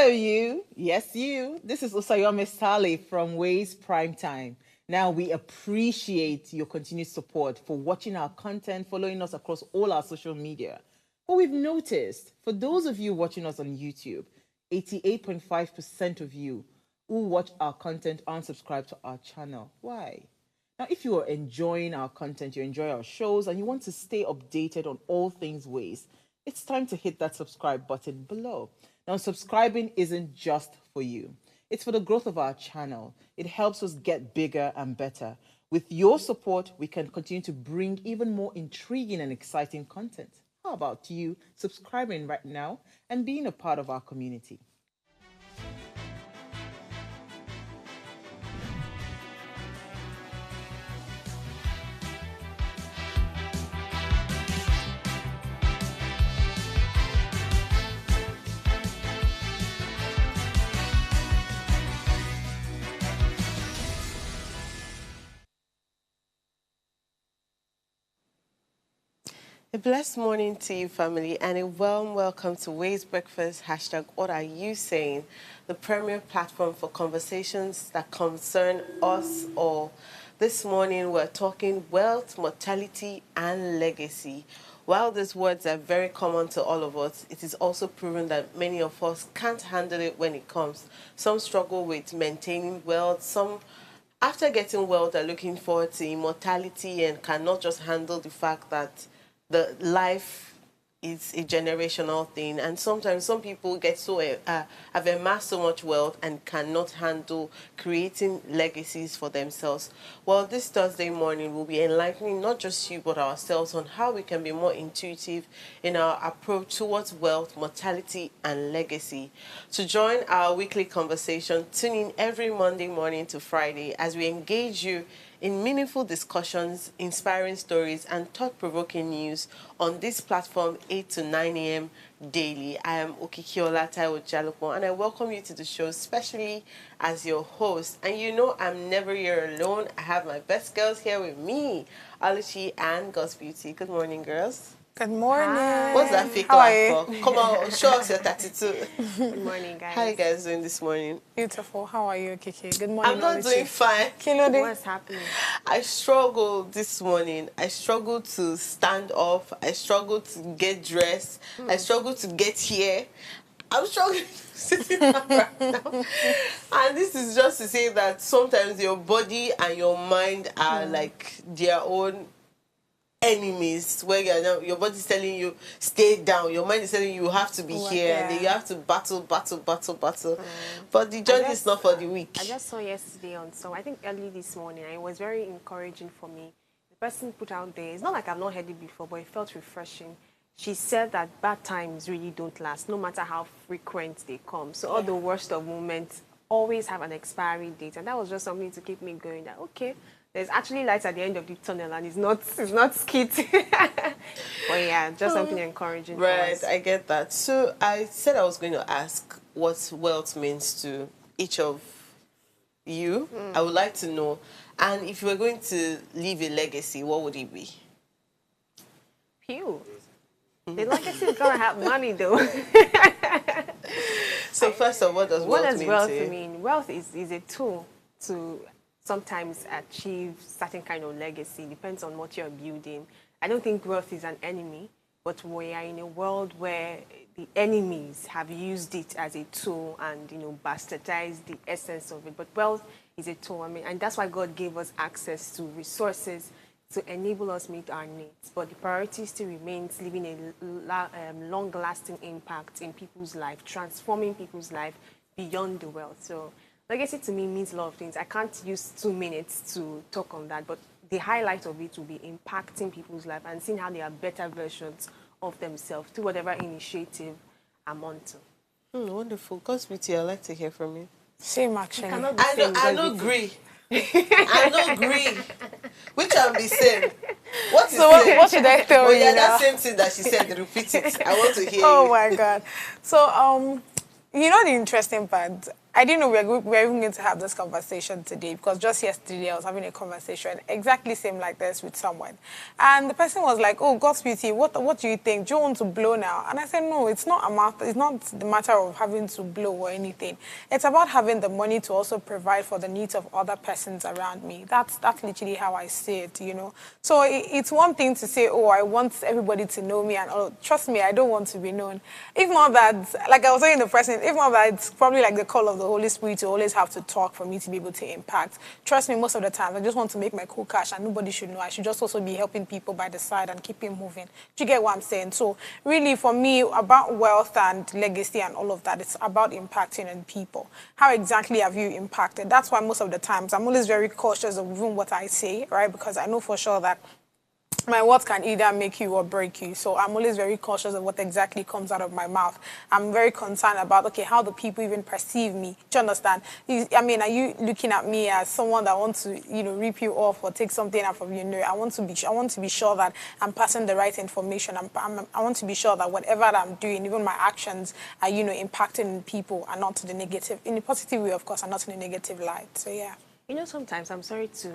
you. Yes, you. This is Usayome Sale from Ways Prime Time. Now, we appreciate your continued support for watching our content, following us across all our social media. But we've noticed, for those of you watching us on YouTube, 88.5% of you who watch our content aren't subscribed to our channel. Why? Now, if you are enjoying our content, you enjoy our shows, and you want to stay updated on all things Ways, it's time to hit that subscribe button below. Now, subscribing isn't just for you. It's for the growth of our channel. It helps us get bigger and better. With your support, we can continue to bring even more intriguing and exciting content. How about you subscribing right now and being a part of our community? A blessed morning to you, family, and a warm welcome to Ways Breakfast, hashtag What Are You Saying, the premier platform for conversations that concern us all. This morning, we're talking wealth, mortality, and legacy. While these words are very common to all of us, it is also proven that many of us can't handle it when it comes. Some struggle with maintaining wealth, some after getting wealth are looking forward to immortality and cannot just handle the fact that the life is a generational thing, and sometimes some people get so have amassed so much wealth and cannot handle creating legacies for themselves. Well, this Thursday morning we'll be enlightening not just you but ourselves on how we can be more intuitive in our approach towards wealth, mortality, and legacy. To join our weekly conversation, tune in every Monday morning to Friday as we engage you in meaningful discussions, inspiring stories, and thought-provoking news on this platform 8 to 9 a.m. daily. I am Okikiola Taiwo Jalukmo, and I welcome you to the show, especially as your host. And you know I'm never here alone. I have my best girls here with me, Aluchi and God's Beauty. Good morning, girls. Good morning. Hi. What's that fake laugh for? Come on, show us your 32. Good morning, guys. How are you guys doing this morning? Beautiful. How are you, Kiki? Good morning. I'm not doing fine. What's happening? I struggled this morning. I struggled to stand up. I struggled to get dressed. I struggled to get here. I'm struggling sitting down right now. And this is just to say that sometimes your body and your mind are like their own enemies, where your body's telling you stay down, your mind is telling you have to be here, and then you have to battle. But the journey is not for the weak. I just saw yesterday on I think early this morning, and it was very encouraging for me. The person put out there, it's not like I've not heard it before, but it felt refreshing. She said that bad times really don't last, no matter how frequent they come. So all the worst of moments always have an expiry date, and that was just something to keep me going. That okay, there's actually light at the end of the tunnel, and it's not skit. But yeah, just something encouraging. Right, I get that. So I said I was going to ask what wealth means to each of you. I would like to know. And if you were going to leave a legacy, what would it be? Pew. The legacy is gonna have money, though. So first of all, what does wealth mean? Wealth is a tool to sometimes achieve certain kind of legacy. Depends on what you're building. I don't think wealth is an enemy, but we are in a world where the enemies have used it as a tool and bastardized the essence of it. But wealth is a tool. I mean, and that's why God gave us access to resources to enable us meet our needs. But the priority still remains leaving a long-lasting impact in people's life, transforming people's life beyond the wealth. So legacy to me means a lot of things. I can't use 2 minutes to talk on that, but the highlight of it will be impacting people's life and seeing how they are better versions of themselves through whatever initiative I'm onto. Wonderful. God's Beauty, I'd like to hear from you. Same, actually. I don't agree. I don't agree. Which I'm the same. What should I tell you? Yeah, that same thing that she said, repeat it. I want to hear Oh you. my God. So, the interesting part, I didn't know we're even going to have this conversation today, because just yesterday I was having a conversation exactly same like this with someone. And the person was like, oh, God's beauty, what do you think? Do you want to blow now? And I said, no, it's not it's not the matter of having to blow or anything. It's about having the money to also provide for the needs of other persons around me. That's literally how I see it, you know. So it's one thing to say, oh, I want everybody to know me, and oh, trust me, I don't want to be known. If not that, like I was saying in the present, if not that, it's probably like the call of the Holy Spirit to always have to talk for me to be able to impact. Trust me, most of the time, I just want to make my cool cash and nobody should know. I should just also be helping people by the side and keep it moving. Do you get what I'm saying? So really, for me, about wealth and legacy and all of that, it's about impacting on people. How exactly have you impacted? That's why most of the times I'm always very cautious of even what I say, right? Because I know for sure that my words can either make you or break you. So I'm always very cautious of what exactly comes out of my mouth. I'm very concerned about, okay, how do people even perceive me? Do you understand? I mean, are you looking at me as someone that wants to, you know, rip you off or take something out of you? No, I want to be sure that I'm passing the right information. I want to be sure that whatever that I'm doing, even my actions, are, you know, impacting people and not to the negative, in a positive way, of course, and not in a negative light. So yeah. You know, sometimes, I'm sorry to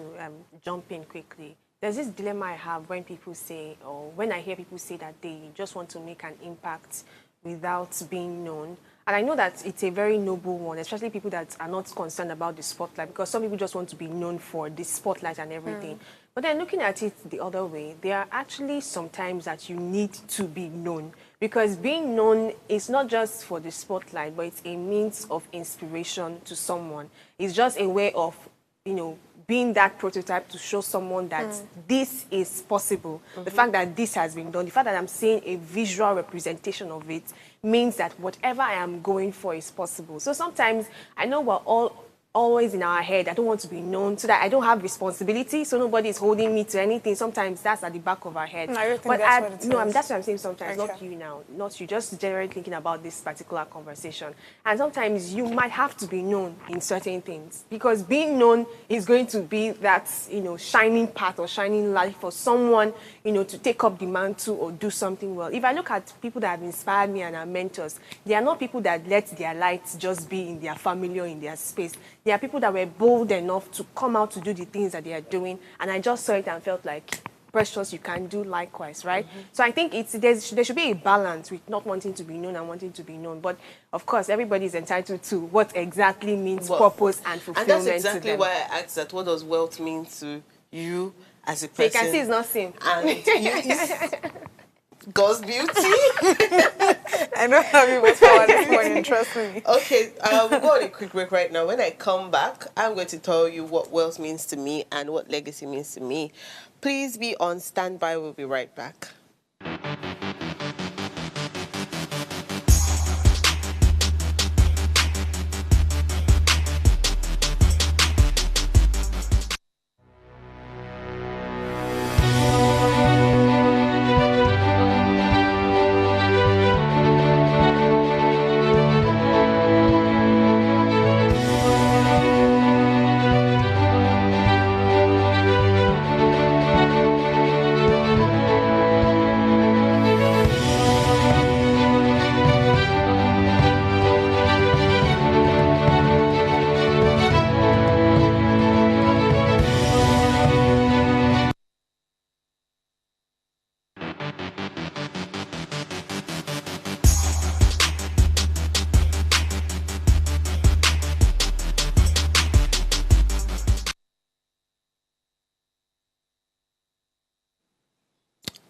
jump in quickly. There's this dilemma I have when people say, or when I hear people say that they just want to make an impact without being known. And I know that it's a very noble one, especially people that are not concerned about the spotlight, because some people just want to be known for the spotlight and everything. But then looking at it the other way, there are actually sometimes that you need to be known, because being known is not just for the spotlight, but it's a means of inspiration to someone. It's just a way of, you know, being that prototype to show someone that this is possible. The fact that this has been done, the fact that I'm seeing a visual representation of it means that whatever I am going for is possible. So sometimes I know we're all always in our head, I don't want to be known, so that I don't have responsibility, so nobody is holding me to anything. Sometimes that's at the back of our head. I don't think But that's what it is. that's what I'm saying sometimes, Okay. not you now, not you, just generally thinking about this particular conversation. And sometimes you might have to be known in certain things, because being known is going to be that, you know, shining path or shining light for someone, you know, to take up the mantle or do something well. If I look at people that have inspired me and are mentors, they are not people that let their light just be in their family or in their space. There are people that were bold enough to come out to do the things that they are doing, and I just saw it and felt like, precious, you can do likewise, right? So I think there should be a balance with not wanting to be known and wanting to be known. But of course, everybody is entitled to what exactly means purpose and fulfillment. And that's exactly to them. why I asked that. What does wealth mean to you as a So person? you can see it's not same. And you, God's beauty. I know how you was for this morning, trust me. Okay, we'll go on a quick break right now. When I come back, I'm going to tell you what wealth means to me and what legacy means to me. Please be on standby. We'll be right back.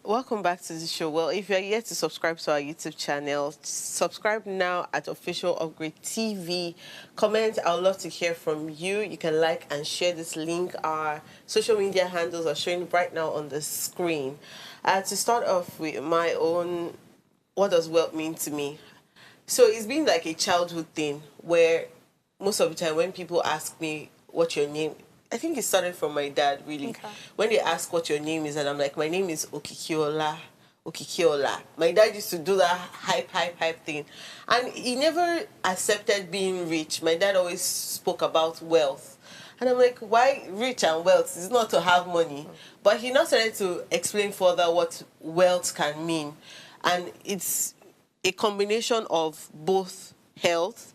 Welcome back to the show. Well, if you're yet to subscribe to our YouTube channel, subscribe now at Official Upgrade TV. Comment. I would love to hear from you. You can like and share this link. Our social media handles are showing right now on the screen. To start off with my own, what does wealth mean to me? So it's been like a childhood thing where most of the time when people ask me what's your name, I think it started from my dad, really. Okay. When they ask what your name is, and I'm like, my name is Okikiola. My dad used to do that hype thing. And he never accepted being rich. My dad always spoke about wealth. And I'm like, why rich and wealth? It's not to have money. But he now started to explain further what wealth can mean. And it's a combination of both health,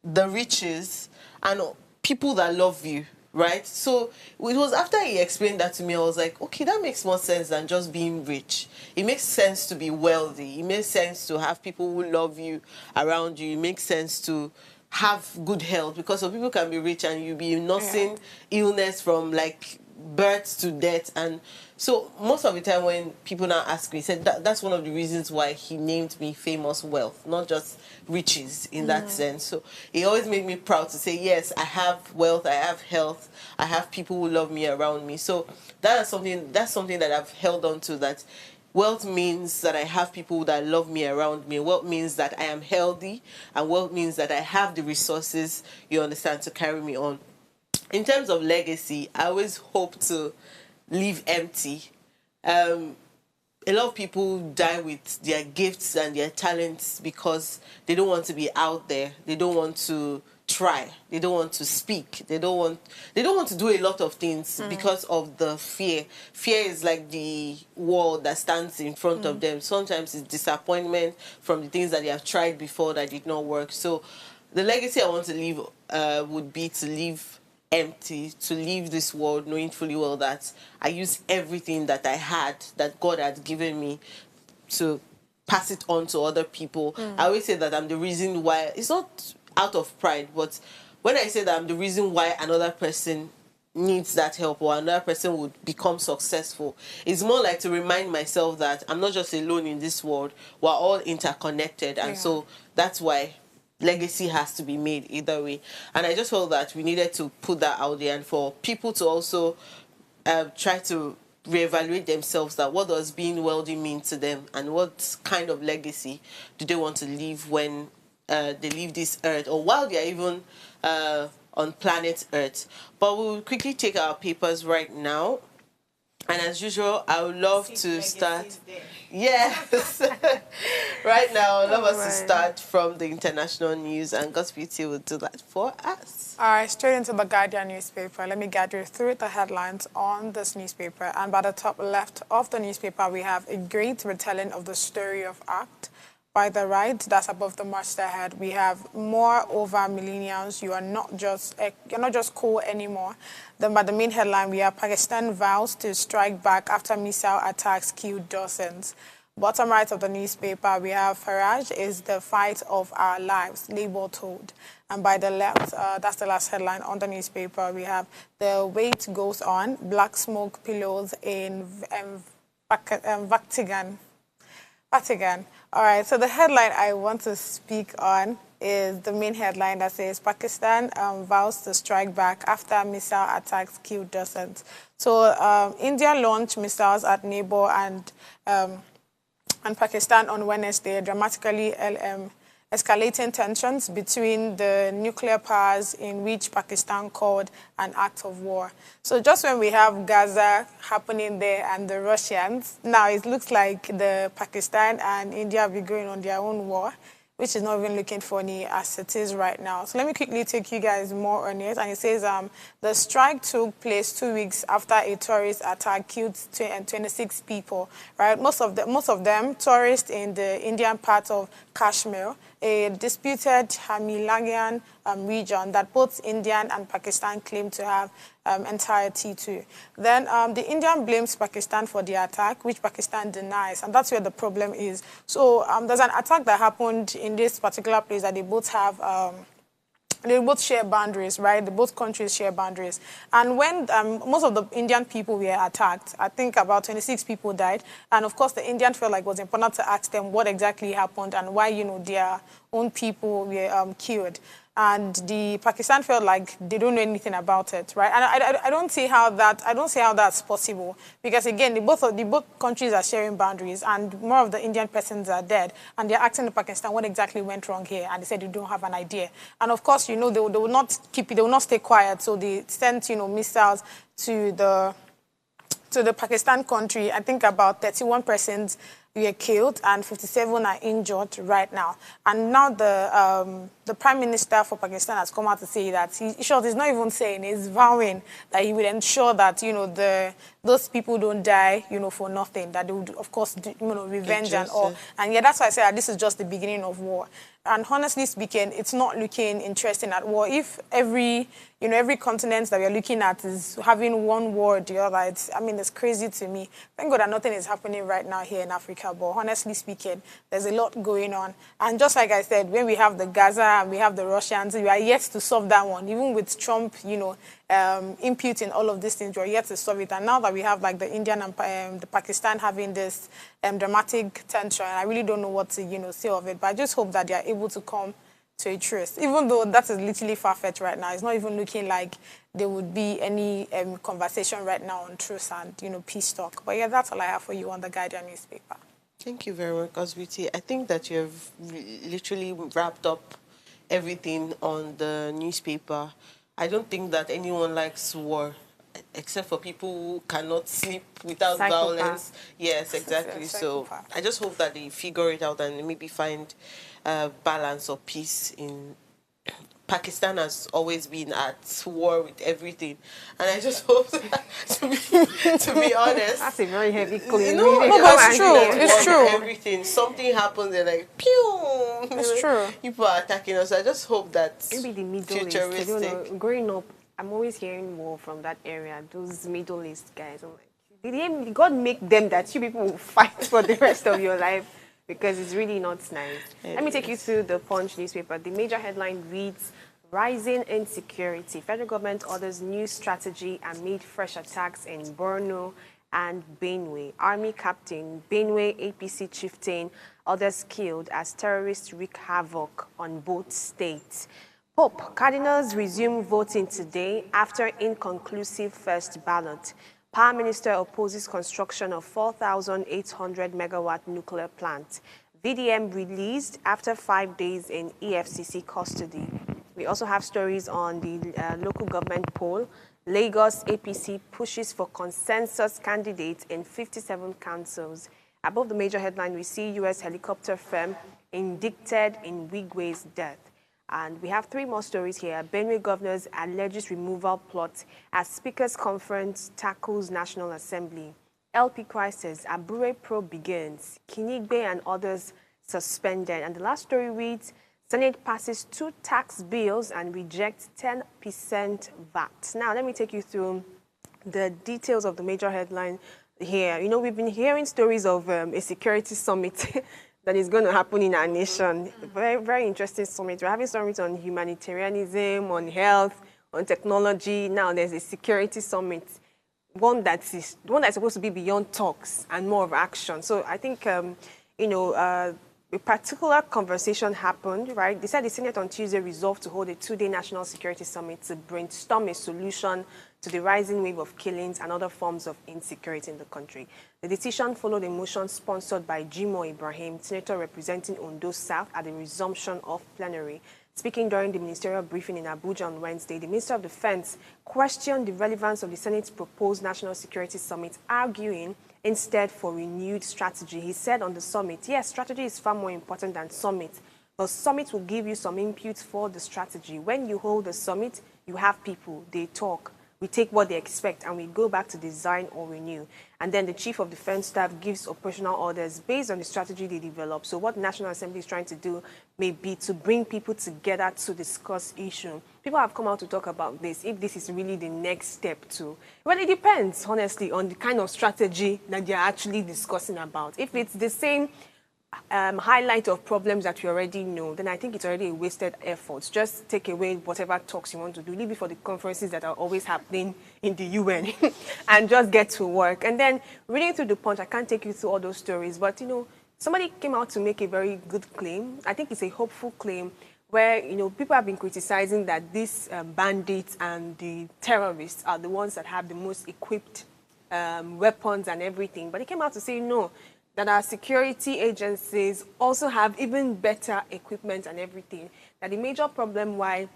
the riches, and people that love you, right? So it was after he explained that to me, I was like, okay, that makes more sense than just being rich. It makes sense to be wealthy. It makes sense to have people who love you around you. It makes sense to have good health, because some people can be rich and you be nursing illness from like birth to death. And so most of the time when people now ask me, he said that's one of the reasons why he named me Famous Wealth, not just riches in that sense. So it always made me proud to say, yes, I have wealth, I have health, I have people who love me around me. So that's something that I've held on to, that wealth means that I have people that love me around me. Wealth means that I am healthy, and wealth means that I have the resources, you understand, to carry me on. In terms of legacy, I always hope to leave empty. A lot of people die with their gifts and their talents because they don't want to be out there. They don't want to try. They don't want to speak. They don't want to do a lot of things because of the fear. Fear is like the wall that stands in front of them. Sometimes it's disappointment from the things that they have tried before that did not work. So the legacy I want to leave would be to leave empty, to leave this world knowing fully well that I used everything that I had, that God had given me, to pass it on to other people. I always say that I'm the reason why, it's not out of pride, but when I say that I'm the reason why another person needs that help or another person would become successful, it's more like to remind myself that I'm not just alone in this world. We're all interconnected. And so that's why legacy has to be made either way. And I just felt that we needed to put that out there, and for people to also try to reevaluate themselves, that what does being wealthy mean to them, and what kind of legacy do they want to leave when they leave this earth, or while they are even on planet Earth. But we'll quickly take our papers right now. And as usual, I would love to start. Yes. Right now, I would love us to start from the international news, and God's Beauty will do that for us. All right, straight into the Guardian newspaper. Let me guide you through the headlines on this newspaper. And by the top left of the newspaper, we have a great retelling of the story of ACT. By the right, that's above the masthead, we have more over millennials. You're not just cool anymore. Then by the main headline, we have Pakistan vows to strike back after missile attacks killed dozens. Bottom right of the newspaper, we have Farage is the fight of our lives, Labour told. And by the left, that's the last headline on the newspaper, we have the wait goes on, black smoke pillows in Vatican. All right, so the headline I want to speak on is the main headline that says Pakistan vows to strike back after missile attacks killed dozens. So India launched missiles at neighbor and Pakistan on Wednesday, dramatically escalating tensions between the nuclear powers, in which Pakistan called an act of war. So just when we have Gaza happening there and the Russians, now it looks like the Pakistan and India will be going on their own war, which is not even looking funny as it is right now. So let me quickly take you guys more on it. And it says the strike took place 2 weeks after a terrorist attack killed 26 people. Right, most of them tourists in the Indian part of Kashmir, a disputed Himalayan region that both India and Pakistan claim to have entirety to. Then the Indian blames Pakistan for the attack, which Pakistan denies, and that's where the problem is. So there's an attack that happened in this particular place that they both have. They both share boundaries, right? Both countries share boundaries. And when most of the Indian people were attacked, I think about 26 people died. And of course, the Indians felt like it was important to ask them what exactly happened and why, their own people were killed. And the Pakistan felt like they don't know anything about it, right? And I don't see how that's possible, because again, both countries are sharing boundaries, and more of the Indian persons are dead, and they're asking the Pakistan what exactly went wrong here, and they said they don't have an idea. And of course, they will not keep it, they will not stay quiet, so they sent missiles to the Pakistan country. I think about 31 persons were killed and 57 are injured right now. And now the Prime Minister for Pakistan has come out to say that he's not even saying, he's vowing that he will ensure that, those people don't die, for nothing, that they would, of course, revenge and all. And yeah, that's why I say that this is just the beginning of war. And honestly speaking, it's not looking interesting at all. If every continent that we're looking at is having one war or the other, it's crazy to me. Thank God that nothing is happening right now here in Africa, but honestly speaking, there's a lot going on. And just like I said, when we have the Gaza and we have the Russians, we are yet to solve that one. Even with Trump, imputing all of these things, we're yet to solve it. And now that we have like the Indian and the Pakistan having this dramatic tension, I really don't know what to, say of it. But I just hope that they are able to come to a truce, even though that is literally far-fetched right now. It's not even looking like there would be any conversation right now on truce and, peace talk. But yeah, that's all I have for you on the Guardian newspaper. Thank you very much, Oswiti. I think that you've literally wrapped up everything on the newspaper. I don't think that anyone likes war, except for people who cannot sleep without violence. Yes, exactly. So I just hope that they figure it out and maybe find balance or peace in. Pakistan has always been at war with everything, and I just hope that, to be honest, that's a very heavy claim. No, but it's true. It's true. Everything, something happens, they're like, pew. It's true. People are attacking us. I just hope that maybe the Middle East. I don't know. Growing up, I'm always hearing war from that area. Those Middle East guys. I'm like, did God make them that you people will fight for the rest of your life? Because it's really not nice. Let me take you through the Punch newspaper. The major headline reads, rising insecurity. Federal government orders new strategy amid fresh attacks in Borno and Benue. Army captain, Benue APC chieftain, others killed as terrorists wreak havoc on both states. Pope, cardinals resume voting today after inconclusive first ballot. Power Minister opposes construction of 4,800 megawatt nuclear plant. VDM released after 5 days in EFCC custody. We also have stories on the local government poll. Lagos APC pushes for consensus candidates in 57 councils. Above the major headline, we see U.S. helicopter firm indicted in Wigwe's death. And we have 3 more stories here. Benue governor's alleges removal plot as Speaker's Conference tackles National Assembly. LP crisis, Abure probe begins. Kinigbe and others suspended. And the last story reads, Senate passes 2 tax bills and rejects 10% VAT. Now, let me take you through the details of the major headline here. We've been hearing stories of a security summit that is going to happen in our nation. Very, very interesting summit. We're having summits on humanitarianism, on health, on technology. Now there's a security summit, one that's supposed to be beyond talks and more of action. So I think, a particular conversation happened, right? They said the Senate on Tuesday resolved to hold a 2-day national security summit to brainstorm a solution to the rising wave of killings and other forms of insecurity in the country. The decision followed a motion sponsored by Jimoh Ibrahim, senator representing Ondo South, at the resumption of plenary. Speaking during the ministerial briefing in Abuja on Wednesday, the Minister of Defense questioned the relevance of the Senate's proposed National Security Summit, arguing instead for renewed strategy. He said on the summit, yes, strategy is far more important than summit, but summit will give you some input for the strategy. When you hold a summit, you have people, they talk. We take what they expect and we go back to design or renew. And then the Chief of Defense Staff gives operational orders based on the strategy they develop. So what the National Assembly is trying to do may be to bring people together to discuss issue. People have come out to talk about this, if this is really the next step to. Well, it depends, honestly, on the kind of strategy that they're actually discussing about. If it's the same highlight of problems that you already know, then I think it's already a wasted effort. Just take away whatever talks you want to do, leave it for the conferences that are always happening in the UN and just get to work. And then reading through the Punch, I can't take you through all those stories, but somebody came out to make a very good claim. I think it's a hopeful claim where, people have been criticizing that these bandits and the terrorists are the ones that have the most equipped weapons and everything. But he came out to say no, that our security agencies also have even better equipment and everything. That the major problem why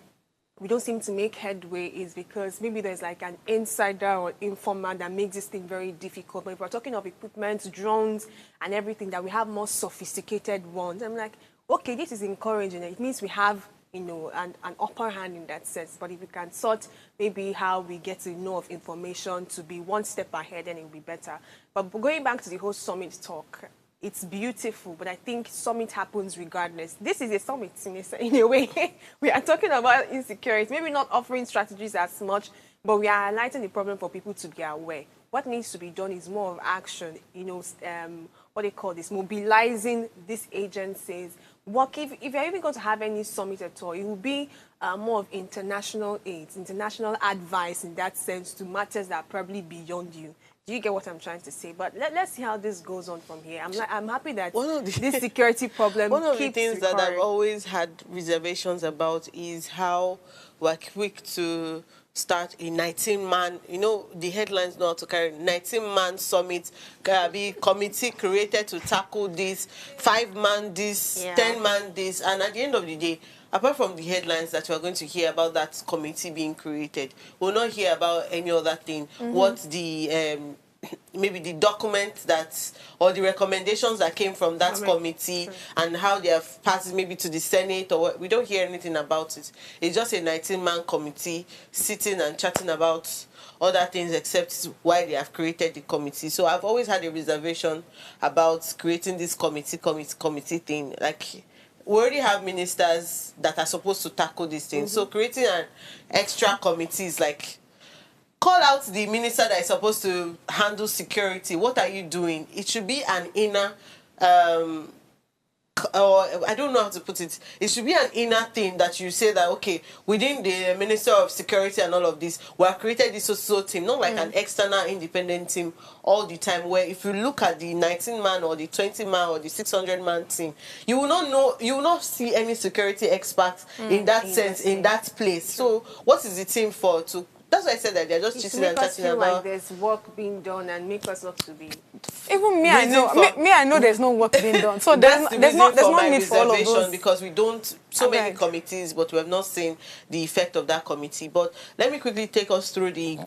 we don't seem to make headway is because maybe there's like an insider or informer that makes this thing very difficult. But if we're talking of equipment, drones and everything, that we have more sophisticated ones, I'm like, okay, this is encouraging. It means we have an upper hand in that sense. But if we can sort maybe how we get to know of information to be one step ahead, then it will be better. But going back to the whole summit talk, it's beautiful, but I think summit happens regardless. This is a summit in a way. We are talking about insecurity, maybe not offering strategies as much, but we are highlighting the problem for people to be aware. What needs to be done is more of action, what they call this, mobilizing these agencies. If you're even going to have any summit at all, it will be more of international aid, international advice in that sense to matters that are probably beyond you. Do you get what I'm trying to say? But let's see how this goes on from here. I'm happy that this security problem One of the keeps things recurring. that I've always had reservations about is how we're quick to start a 19-man, the headlines know how to carry 19-man summit, be committee created to tackle this, 5-man this, 10-man this, and at the end of the day, apart from the headlines that we're going to hear about that committee being created, we'll not hear about any other thing. What the maybe the document or the recommendations that came from that committee and how they have passed maybe to the Senate, or we don't hear anything about it. It's just a 19-man committee sitting and chatting about other things except why they have created the committee. So I've always had a reservation about creating this committee thing. Like, we already have ministers that are supposed to tackle these things. So creating an extra committee is like, call out the minister that is supposed to handle security. What are you doing? It should be an inner, or I don't know how to put it. It should be an inner thing that you say that, okay, within the Minister of Security and all of this, we have created this social team, not like an external independent team all the time, where if you look at the 19-man or the 20-man or the 600-man team, you will not see any security experts in that sense, in that place. So what is the team for? That's why I said that they're just chatting and chatting about. Like there's work being done and make us not to be. Even me, I know there's no work being done. So there's no need for all of those. Because we don't many committees, but we have not seen the effect of that committee. But let me quickly take us through the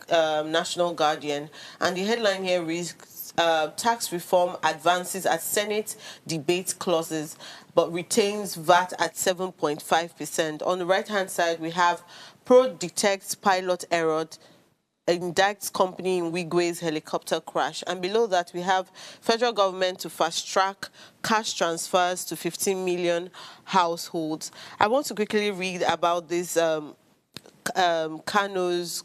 National Guardian, and the headline here reads: tax reform advances as Senate debate clauses, but retains VAT at 7.5%. On the right-hand side, we have Pro detects pilot error, indicts company in Wigwe's helicopter crash. And below that, we have federal government to fast-track cash transfers to 15 million households. I want to quickly read about this Kano's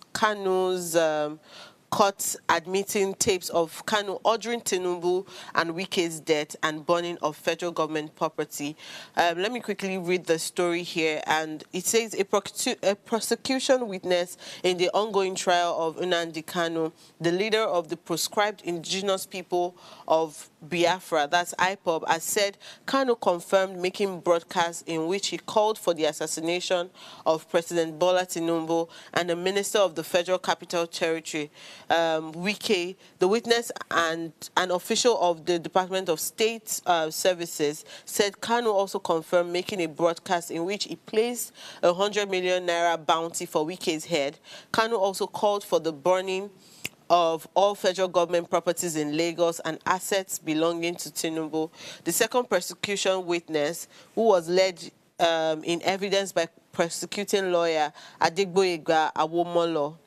court admitting tapes of Kanu ordering Tinubu and Wike's death and burning of federal government property. Let me quickly read the story here, and it says a prosecution witness in the ongoing trial of Nnamdi Kanu, the leader of the proscribed indigenous people of Biafra, that's IPOB, has said Kanu confirmed making broadcasts in which he called for the assassination of President Bola Tinubu and the Minister of the Federal Capital Territory, Wike. The witness and an official of the Department of State Services said Kanu also confirmed making a broadcast in which he placed a 100 million naira bounty for Wike's head. Kanu also called for the burning of all federal government properties in Lagos and assets belonging to Tinubu. The second prosecution witness, who was led in evidence by prosecuting lawyer Adegboyega Awomolo,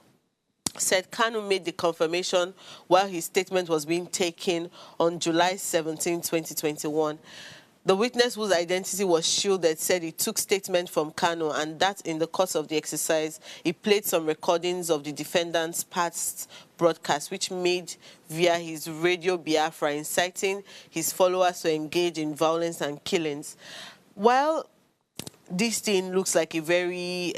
said Kanu made the confirmation while his statement was being taken on July 17, 2021. The witness, whose identity was shielded, said he took statement from Kanu and that in the course of the exercise, he played some recordings of the defendant's past broadcast, which made via his Radio Biafra, inciting his followers to engage in violence and killings. While this thing looks like a very,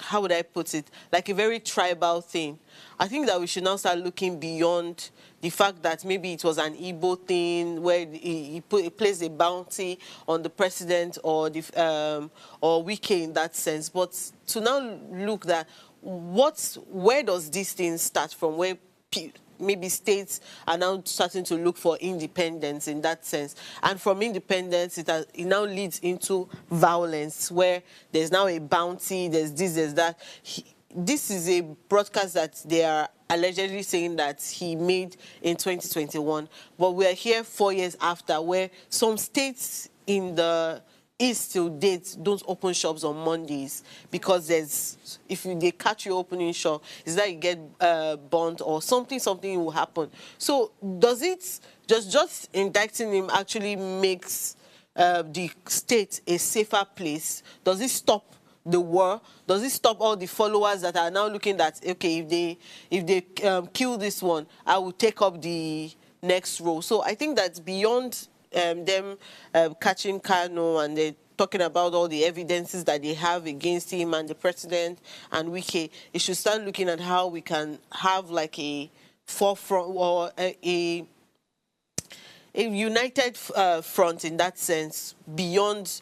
how would I put it, like a very tribal thing, I think that we should now start looking beyond the fact that maybe it was an Igbo thing where he placed a bounty on the president or Wike in that sense. But to now look that where does this thing start from? Where maybe states are now starting to look for independence in that sense. And from independence, it now leads into violence, where there's now a bounty, there's this, there's that. This is a broadcast that they are allegedly saying that he made in 2021. But we are here 4 years after, where some states in the is till date don't open shops on Mondays because they catch you opening shop, is that you get bond or something will happen. So does it just indicting him actually makes the state a safer place? Does it stop the war? Does it stop all the followers that are now looking at, okay, if they kill this one, I will take up the next role? So I think that's beyond them catching Kano, and they're talking about all the evidences that they have against him and the president and Wike. It should start looking at how we can have like a forefront or a united front in that sense, beyond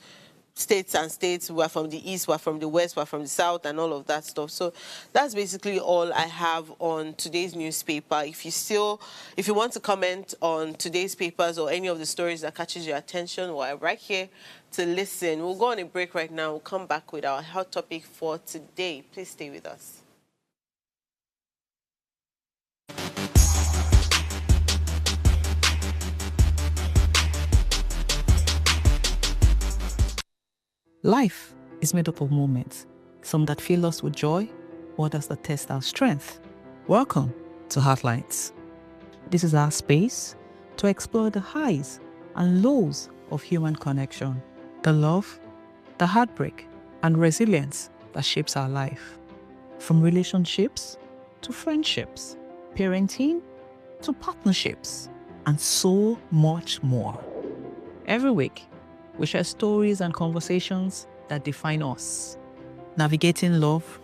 states and states. We're from the east, we're from the west, we're from the south, and all of that stuff. So that's basically all I have on today's newspaper. If you want to comment on today's papers or any of the stories that catches your attention, we're right here to listen. We'll go on a break right now. We'll come back with our hot topic for today. Please stay with us. Life is made up of moments, some that fill us with joy, others that test our strength. Welcome to Heartlines. This is our space to explore the highs and lows of human connection, the love, the heartbreak, and resilience that shapes our life. From relationships to friendships, parenting to partnerships, and so much more. Every week, we share stories and conversations that define us, navigating love,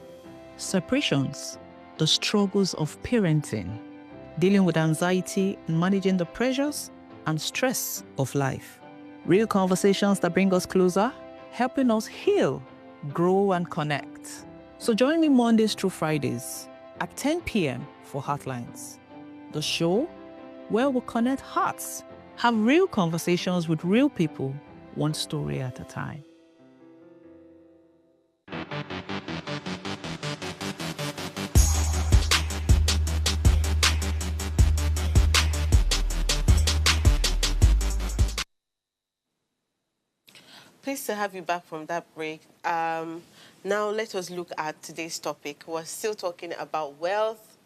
separations, the struggles of parenting, dealing with anxiety and managing the pressures and stress of life. Real conversations that bring us closer, helping us heal, grow, and connect. So join me Mondays through Fridays at 10 p.m. for Heartlines, the show where we connect hearts, have real conversations with real people, one story at a time. Pleased to have you back from that break. Now let us look at today's topic. We're still talking about wealth,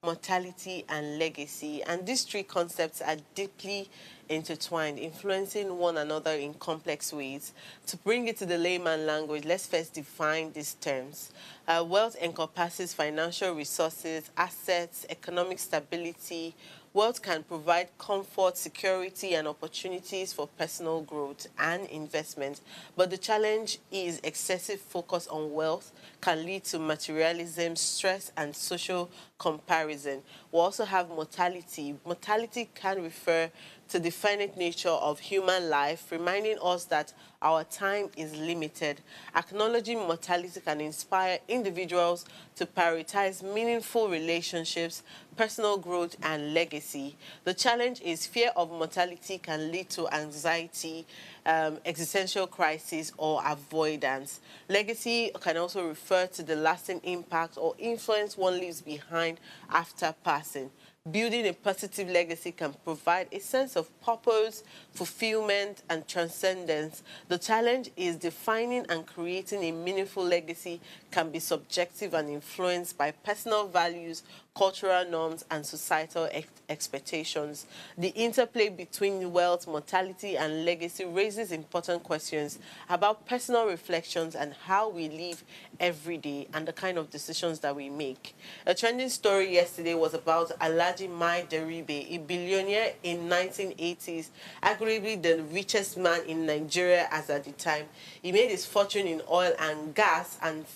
mortality, and legacy. And these three concepts are deeply intertwined, influencing one another in complex ways. To bring it to the layman language, let's first define these terms. Wealth encompasses financial resources, assets, economic stability. Wealth can provide comfort, security, and opportunities for personal growth and investment. But the challenge is excessive focus on wealth can lead to materialism, stress, and social comparison. We also have mortality. Mortality can refer to the finite nature of human life, reminding us that our time is limited. Acknowledging mortality can inspire individuals to prioritize meaningful relationships, personal growth, and legacy. The challenge is fear of mortality can lead to anxiety, existential crisis, or avoidance. Legacy can also refer to the lasting impact or influence one leaves behind after passing. Building a positive legacy can provide a sense of purpose, fulfillment, and transcendence. The challenge is defining and creating a meaningful legacy can be subjective and influenced by personal values, cultural norms, and societal expectations. The interplay between wealth, mortality, and legacy raises important questions about personal reflections and how we live every day and the kind of decisions that we make. A trending story yesterday was about Alhaji Mai Deribe, a billionaire in 1980s, arguably the richest man in Nigeria as at the time. He made his fortune in oil and gas and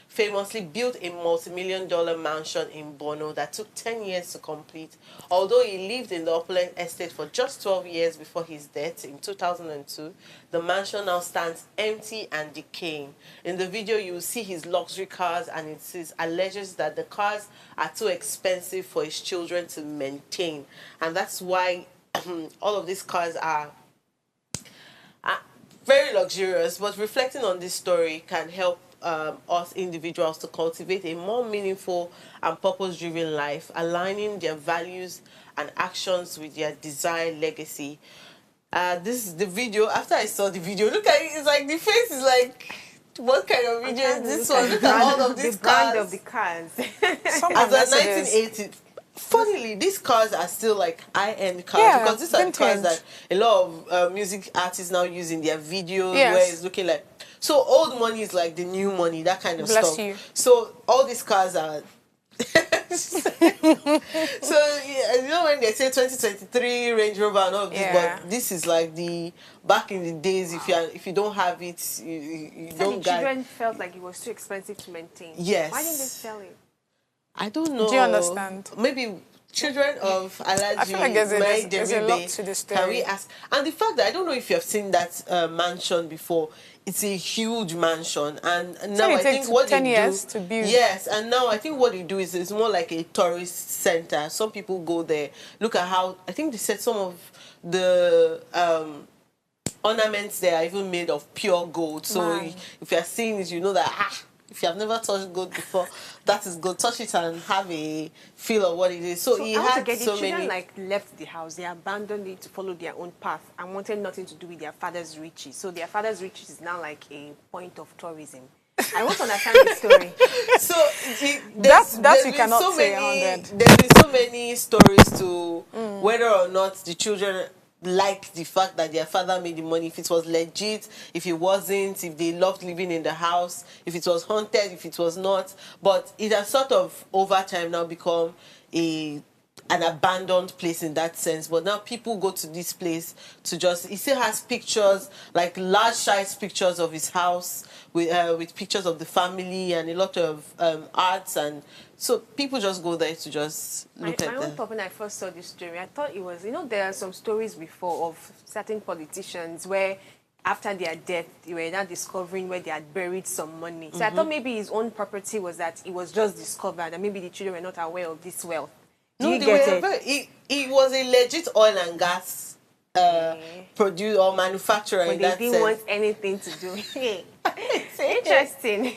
famously built a multi-million-dollar mansion in Borno that took 10 years to complete. Although he lived in the opulent estate for just 12 years before his death in 2002, the mansion now stands empty and decaying. In the video, you will see his luxury cars, and it alleges that the cars are too expensive for his children to maintain. And that's why all of these cars are very luxurious. But reflecting on this story can help us individuals to cultivate a more meaningful and purpose-driven life, aligning their values and actions with their desired legacy. this is the video. After I saw the video, look at it. It's like the face is like, what kind of video is this one? Look at all of these the brand cars. of the cars. Some As are a Mercedes. 1980, funnily, these cars are still like high-end cars, Yeah, because these are the cars vintage. that a lot of music artists now use in their videos, Yes. where it's looking like, so old money is like the new money, that kind of Bless stuff. you. So all these cars are. So yeah, you know when they say 2023 Range Rover and all of this, Yeah. but this is like the back in the days. If you don't have it, you So don't the get. children felt like it was too expensive to maintain. Yes. Why didn't they sell it? I don't know. Do you understand? Maybe children of Alaji, I feel like there's a lot Deribe, to the can we story. ask? And the fact that I don't know if you have seen that mansion before. It's a huge mansion, and now it I think takes what 10 they years do. to build. Yes, and now I think what they do is it's more like a tourist center. Some people go there. Look at how I think they said some of the ornaments there are even made of pure gold. So Man. if you are seeing it, you know that if you have never touched gold before, that is gold. Touch it and have a feel of what it is. So, So he I want to had get the so children many. like left the house. They abandoned it to follow their own path and wanted nothing to do with their father's riches. So their father's riches is now like a point of tourism. I want to understand the story. So That there's we been cannot so say many, 100. There's been so many stories to whether or not the children like the fact that their father made the money, if it was legit, if it wasn't, if they loved living in the house, if it was haunted, if it was not. But it has sort of over time now become an abandoned place in that sense. But now people go to this place to just, he still has pictures, like large size pictures of his house with pictures of the family and a lot of arts, and so people just go there to just look My at own them. thought when I first saw this story, I thought it was, there are some stories before of certain politicians where after their death, they were now discovering where they had buried some money. So I thought maybe his own property was that it was just discovered and maybe the children were not aware of this wealth. Do you they get were it? He was a legit oil and gas producer or manufacturer But in they that didn't sense. want anything to do. Interesting.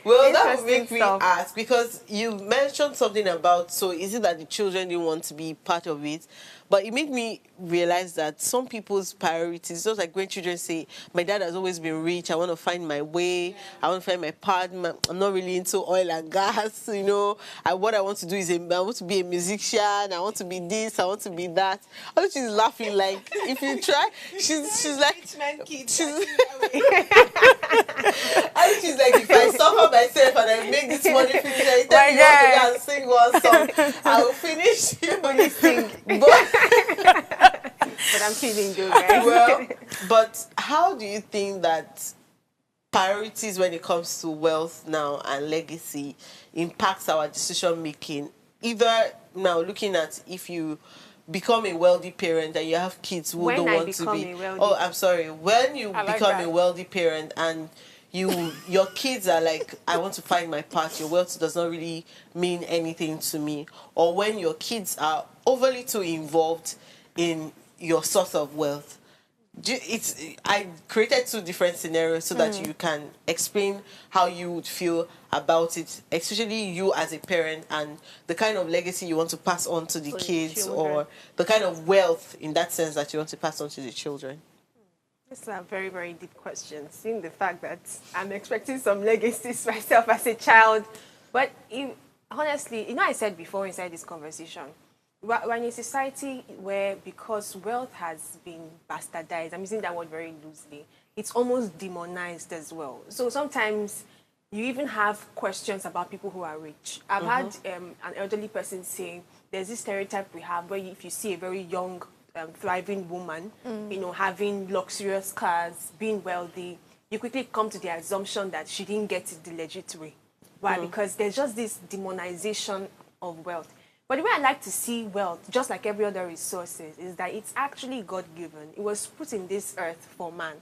Well, that would Interesting make me stuff. ask, because you mentioned something about, so is it that the children didn't want to be part of it? But it made me realize that some people's priorities, just like when children say, my dad has always been rich, I want to find my way, I want to find my partner, I'm not really into oil and gas, what I want to do is I want to be a musician, I want to be this, I want to be that. Oh, she's laughing like, if you try, she's like, I think she's like, if I suffer myself and I make this money finish, I tell you want to go and sing one song, I will finish you. Sing. But I'm feeling good, guys. Well, but how do you think that priorities when it comes to wealth now and legacy impacts our decision making? Either now looking at if you become a wealthy parent and you have kids who When don't I want to become be. a wealthy- Oh, I'm sorry. When you I like become that. a wealthy parent and your kids are like, I want to find my path, your wealth does not really mean anything to me. Or when your kids are overly too involved in your source of wealth. I created two different scenarios so that you can explain how you would feel about it, especially you as a parent, and the kind of legacy you want to pass on to the For the kids, children. or the kind of wealth in that sense that you want to pass on to the children. These are very, very deep questions, seeing the fact that I'm expecting some legacies myself as a child. But honestly, I said before inside this conversation, we're in a society where, because wealth has been bastardized, I'm using that word very loosely, it's almost demonized as well. So sometimes you even have questions about people who are rich. I've had an elderly person say, there's this stereotype we have where if you see a very young, thriving woman, having luxurious cars, being wealthy, you quickly come to the assumption that she didn't get it the legit way. Why? Because there's just this demonization of wealth. But the way I like to see wealth, just like every other resources, is that it's actually God-given. It was put in this earth for man.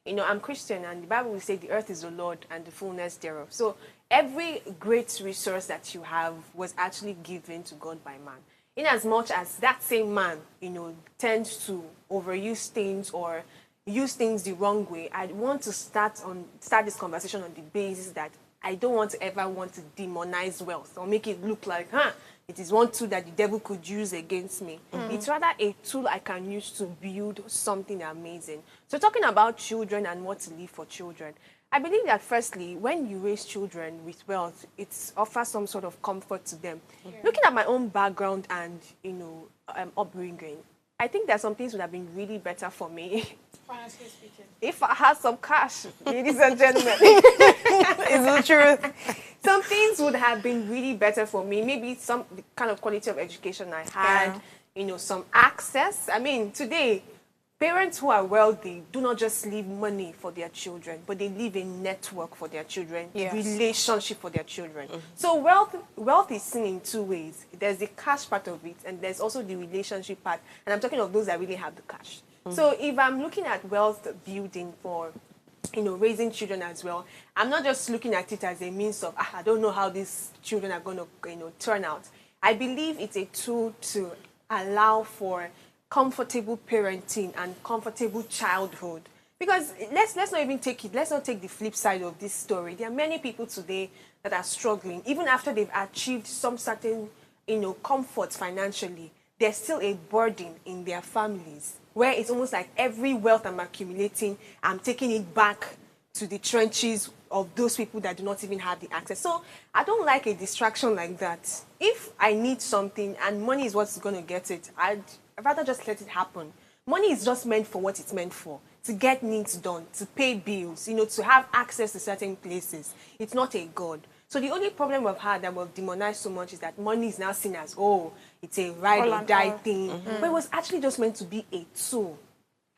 I'm Christian, and the Bible will say the earth is the Lord and the fullness thereof. So every great resource that you have was actually given to God by man. In as much as that same man, tends to overuse things or use things the wrong way, I want to start this conversation on the basis that I don't want to ever want to demonize wealth or make it look like, it is one tool that the devil could use against me. It's rather a tool I can use to build something amazing. So talking about children and what to leave for children, I believe that firstly, when you raise children with wealth, it offers some sort of comfort to them. Looking at my own background and, upbringing, I think that some things would have been really better for me. Honestly speaking. If I had some cash, ladies and gentlemen. It's the truth. Some things would have been really better for me. Maybe the kind of quality of education I had, some access. I mean, today, parents who are wealthy do not just leave money for their children, but they leave a network for their children, relationship for their children. So wealth is seen in two ways. There's the cash part of it, and there's also the relationship part. And I'm talking of those that really have the cash. So if I'm looking at wealth building for, raising children as well, I'm not just looking at it as a means of, I don't know how these children are going to, turn out. I believe it's a tool to allow for comfortable parenting and comfortable childhood. Because let's not even take it, let's not take the flip side of this story. There are many people today that are struggling, even after they've achieved some certain, comfort financially, there's still a burden in their families, where it's almost like every wealth I'm accumulating, I'm taking it back to the trenches of those people that do not even have the access. So I don't like a distraction like that. If I need something and money is what's going to get it, I'd rather just let it happen. Money is just meant for what it's meant for, to get needs done, to pay bills, to have access to certain places. It's not a god. So the only problem we've had that we've demonized so much is that money is now seen as, it's a ride or die thing. But it was actually just meant to be a tool.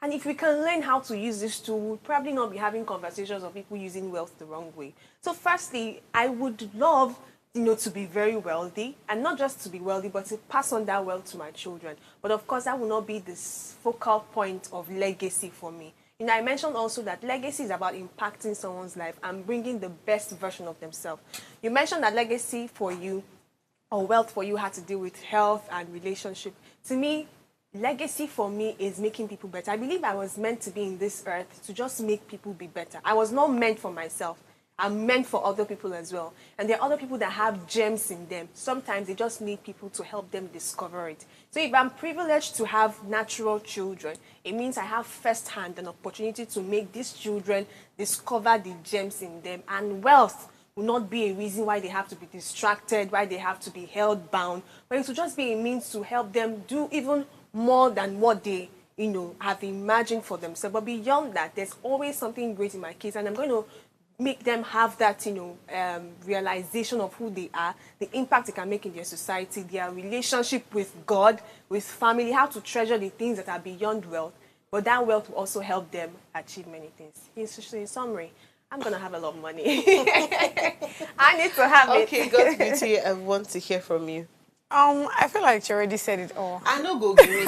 And if we can learn how to use this tool, we'll probably not be having conversations of people using wealth the wrong way. So firstly, I would love, to be very wealthy, and not just to be wealthy, but to pass on that wealth to my children. But of course, that will not be this focal point of legacy for me. I mentioned also that legacy is about impacting someone's life and bringing the best version of themselves. You mentioned that legacy for you, or wealth for you, had to do with health and relationship. To me, legacy for me is making people better. I believe I was meant to be in this earth to just make people be better. I was not meant for myself. I'm meant for other people as well. And there are other people that have gems in them. Sometimes they just need people to help them discover it. So if I'm privileged to have natural children, it means I have firsthand an opportunity to make these children discover the gems in them. And wealth will not be a reason why they have to be distracted, why they have to be held bound, but it will just be a means to help them do even more than what they, have imagined for themselves. But beyond that, there's always something great in my kids, and I'm going to make them have that, realization of who they are, the impact they can make in their society, their relationship with God, with family, how to treasure the things that are beyond wealth. But that wealth will also help them achieve many things. In summary, I'm going to have a lot of money. I need to have it. Okay, God's beauty, I want to hear from you. I feel like she already said it all. I know go green.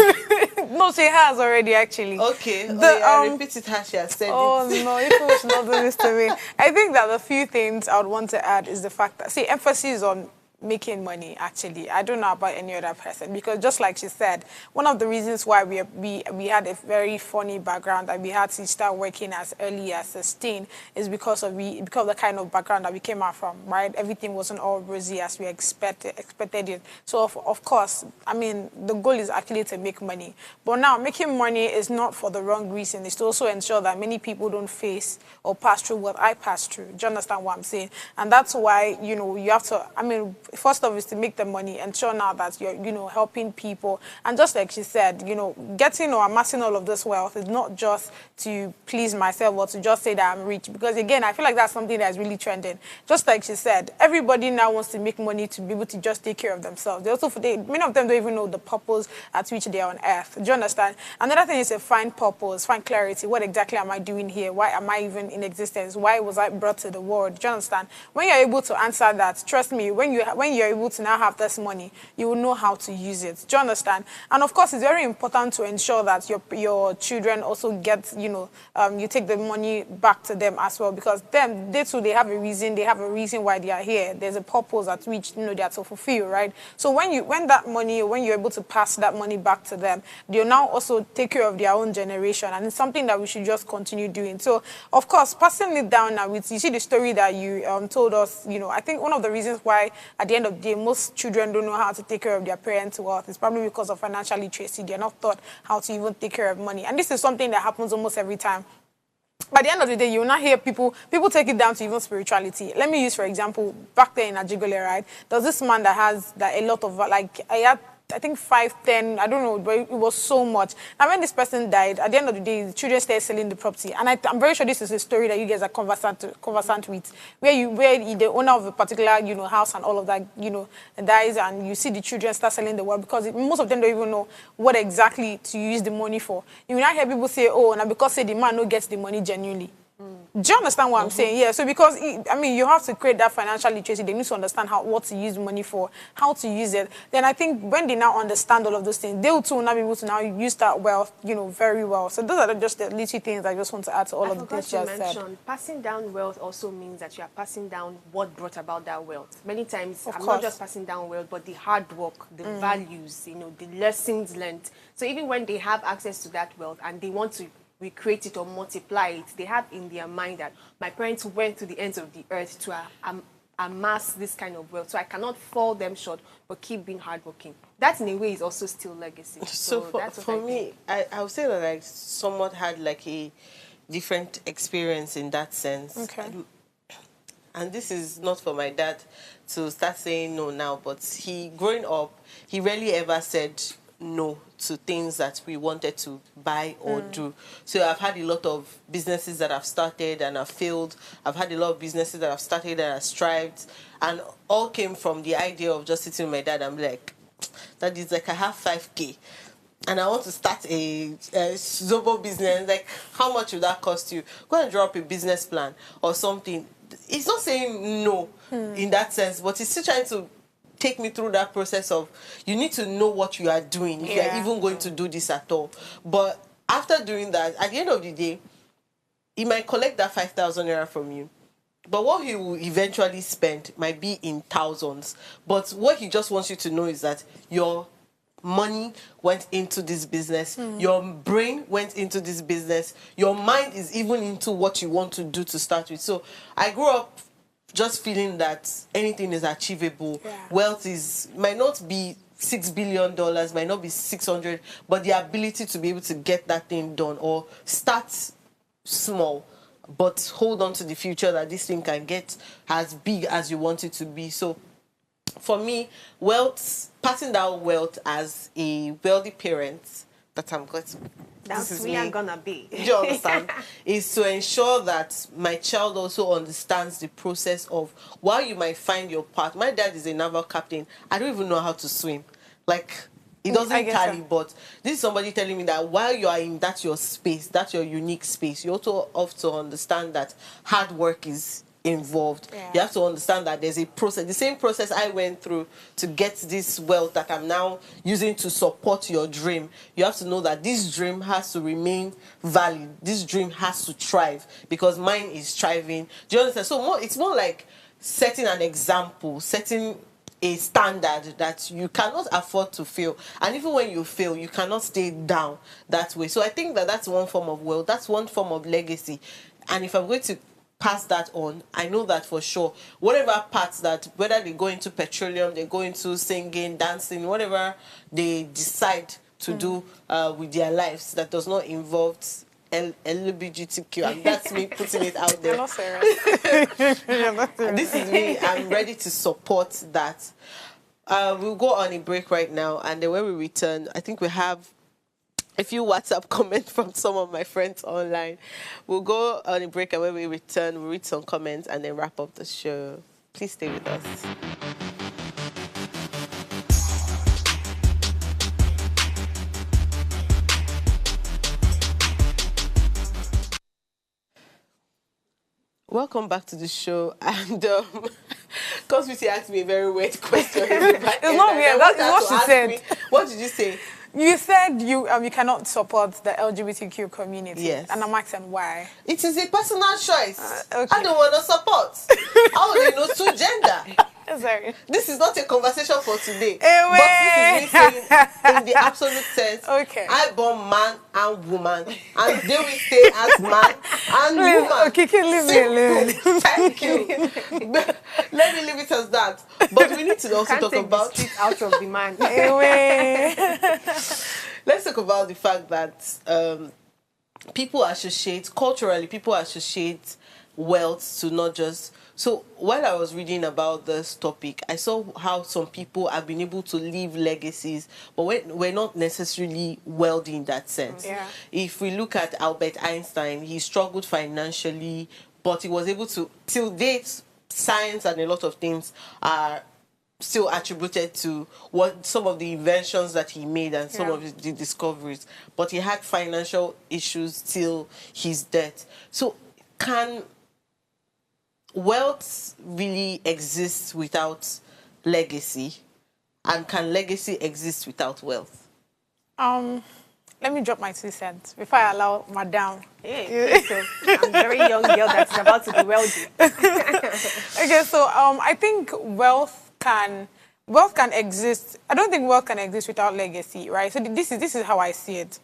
No, she has already, actually. Okay, repeat it how she has said it. Oh, no, you should not do this to me. I think that the few things I would want to add is the fact that, emphasis on making money, actually. I don't know about any other person, because just like she said, one of the reasons why we had a very funny background and we had to start working as early as 16 is because of the kind of background that we came out from, right? Everything wasn't all rosy as we expected it. So of course, the goal is actually to make money. But now, making money is not for the wrong reason. It's to also ensure that many people don't face or pass through what I passed through. Do you understand what I'm saying? And that's why, you have to, first of all, is to make the money, ensure now that you're, helping people. And just like she said, getting or amassing all of this wealth is not just to please myself or to just say that I'm rich. Because again, I feel like that's something that's really trending. Just like she said, everybody now wants to make money to be able to just take care of themselves. Many of them don't even know the purpose at which they are on earth. Do you understand? Another thing is to find purpose, find clarity. What exactly am I doing here? Why am I even in existence? Why was I brought to the world? Do you understand? When you're able to answer that, trust me, when when you're able to now have this money, you will know how to use it. Do you understand? And of course, it's very important to ensure that your children also get, you take the money back to them as well, because they too, they have a reason why they are here. There's a purpose at which, they are to fulfill, right? So when you're able to pass that money back to them, they'll now also take care of their own generation, and it's something that we should just continue doing. So, of course, passing it down now, you see the story that you told us, I think one of the reasons why, at the end of the day, most children don't know how to take care of their parents' wealth is probably because of financial literacy. They're not taught how to even take care of money. And this is something that happens almost every time. By the end of the day, you will not hear people take it down to even spirituality. Let me use, for example, back there in Ajigole, right? There's this man that has a lot of, I think 5, 10, I don't know, but it was so much. Now, when this person died, at the end of the day, the children started selling the property. And I'm very sure this is a story that you guys are conversant with, where the owner of a particular, house and all of that, dies, and you see the children start selling the wealth, because most of them don't even know what exactly to use the money for. You will not hear people say, oh, now because say the man no gets the money genuinely. Do you understand what I'm saying? Yeah, so because, you have to create that financial literacy. They need to understand what to use money for, how to use it. Then I think when they now understand all of those things, they will too now be able to now use that wealth, very well. So those are just the little things I just want to add to all of the things you just said. Passing down wealth also means that you are passing down what brought about that wealth. Many times, I'm course. not just passing down wealth, but the hard work, the values, the lessons learned. So even when they have access to that wealth and they want to recreate it or multiply it, they have in their mind that my parents went to the ends of the earth to amass this kind of wealth, so I cannot fall them short, but keep being hardworking. That, in a way, is also still legacy. So for me, I would say that I somewhat had a different experience in that sense. Okay. And this is not for my dad to start saying no now, but growing up, he rarely ever said no to things that we wanted to buy or do. So I've had a lot of businesses that I've started and have failed. I've had a lot of businesses that I've started and have strived, and all came from the idea of just sitting with my dad and be like, that is I have 5K and I want to start a Zobo business. Like, how much would that cost you? Go and draw up a business plan or something. It's not saying no in that sense, but it's still trying to take me through that process of, you need to know what you are doing if you're even going to do this at all. But after doing that, at the end of the day, he might collect that 5,000 naira from you, but what he will eventually spend might be in thousands. But what he just wants you to know is that your money went into this business, your brain went into this business, your mind is even into what you want to do to start with. So I grew up just feeling that anything is achievable. Yeah. Wealth might not be $6 billion, might not be 600, but the ability to be able to get that thing done, or start small, but hold on to the future that this thing can get as big as you want it to be. So for me, passing down wealth as a wealthy parent that I'm going to, that's we are gonna be. Do you understand? Is to ensure that my child also understands the process of, while you might find your path. My dad is a naval captain. I don't even know how to swim. It doesn't tally, but this is somebody telling me that while you are in your space, that's your unique space, you also have to understand that hard work is involved. Yeah. You have to understand that there's a process, the same process I went through to get this wealth that I'm now using to support your dream. You have to know that this dream has to remain valid. This dream has to thrive because mine is thriving. Do you understand? So it's more like setting an example, setting a standard that you cannot afford to fail. And even when you fail, you cannot stay down that way. So I think that that's one form of wealth. That's one form of legacy. And if I'm going to pass that on, I know that for sure, whatever parts that, whether they go into petroleum, they go into singing, dancing, whatever they decide to do with their lives that does not involve LGBTQ, and that's me putting it out there. You're not serious. You're not serious. This is me. I'm ready to support that. We'll go on a break right now, and then when we return, I think we have a few WhatsApp comments from some of my friends online. We'll go on a break, and when we return, we'll read some comments and then wrap up the show. Please stay with us. Welcome back to the show. And Because you asked me a very weird question. It's not weird. That's what she said. What did you say? You said you cannot support the LGBTQ community. Yes. And I'm asking why. It is a personal choice. Okay. I don't want to support. How will you know to gender? Sorry. This is not a conversation for today. Anyway. But this is me saying in the absolute sense. Okay. I born man and woman. And they will stay as man and woman. Okay, leave me alone. Thank you. Let me leave it as that. But we need to also Can't talk take about the street out of the man. Anyway. Let's talk about the fact that culturally, people associate wealth to not just... So while I was reading about this topic, I saw how some people have been able to leave legacies, but we're not necessarily wealthy in that sense. Yeah. If we look at Albert Einstein, he struggled financially, but he was able to, till date, science and a lot of things are still attributed to what some of the inventions that he made and some of the discoveries. But he had financial issues till his death. So can wealth really exist without legacy? And can legacy exist without wealth? Let me drop my 2 cents before I allow Madame. Hey, so I'm a very young girl that's about to be wealthy. Okay, so I think wealth can exist. I don't think wealth can exist without legacy, right? So this is how I see it.